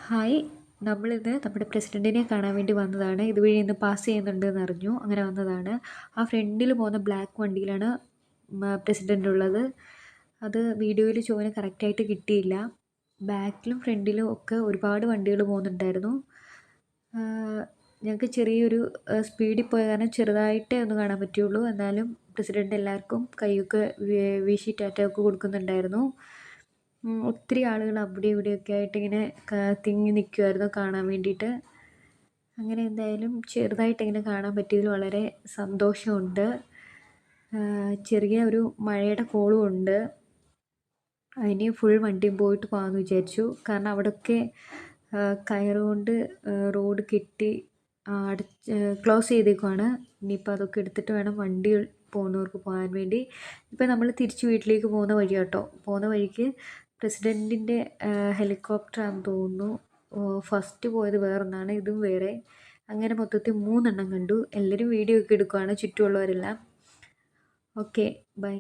Hi. നമ്മളിന്ന് നമ്മുടെ പ്രസിഡൻറ്റിനെ കാണാൻ വേണ്ടി വന്നതാണ്. ഇതുവഴി ഇന്ന് പാസ് ചെയ്യുന്നുണ്ടെന്ന് അറിഞ്ഞു. അങ്ങനെ വന്നതാണ്. ആ ഫ്രണ്ടിൽ പോകുന്ന ബ്ലാക്ക് വണ്ടിയിലാണ് പ്രസിഡൻ്റ് ഉള്ളത്. അത് വീഡിയോയിൽ ചോദിന് കറക്റ്റായിട്ട് കിട്ടിയില്ല. ബാക്കിലും ഫ്രണ്ടിലും ഒക്കെ ഒരുപാട് വണ്ടികൾ പോകുന്നുണ്ടായിരുന്നു. ഞങ്ങൾക്ക് ചെറിയൊരു സ്പീഡിൽ പോയ കാരണം ചെറുതായിട്ടേ ഒന്ന് കാണാൻ പറ്റിയുള്ളൂ. എന്നാലും പ്രസിഡൻ്റ് എല്ലാവർക്കും കൈയൊക്കെ വീശി ടാറ്റയൊക്കെ കൊടുക്കുന്നുണ്ടായിരുന്നു. ഒത്തിരി ആളുകൾ അവിടെ ഇവിടെയൊക്കെ ആയിട്ട് ഇങ്ങനെ തിങ്ങി നിൽക്കുമായിരുന്നു കാണാൻ വേണ്ടിയിട്ട്. അങ്ങനെ എന്തായാലും ചെറുതായിട്ട് ഇങ്ങനെ കാണാൻ പറ്റിയതിൽ വളരെ സന്തോഷമുണ്ട്. ചെറിയ ഒരു മഴയുടെ കോളും ഉണ്ട്. അതിന് ഫുൾ വണ്ടിയും പോയിട്ട് പോകാമെന്ന് വിചാരിച്ചു. കാരണം അവിടെയൊക്കെ കയറുകൊണ്ട് റോഡ് കെട്ടി ക്ലോസ് ചെയ്തേക്കുവാണ്. ഇനിയിപ്പോൾ അതൊക്കെ എടുത്തിട്ട് വേണം വണ്ടി പോകുന്നവർക്ക് പോകാൻ വേണ്ടി. ഇപ്പം നമ്മൾ തിരിച്ച് വീട്ടിലേക്ക് പോകുന്ന വഴി കേട്ടോ. പോകുന്ന വഴിക്ക് പ്രസിഡൻറ്റിൻ്റെ ഹെലികോപ്റ്ററാണെന്ന് തോന്നുന്നു. ഫസ്റ്റ് പോയത് വേറൊന്നാണ്, ഇതും വേറെ. അങ്ങനെ മൊത്തത്തിൽ 3 എണ്ണം കണ്ടു. എല്ലാവരും വീഡിയോ ഒക്കെ എടുക്കുവാണ്, ചുറ്റുമുള്ളവരെല്ലാം. Okay, by.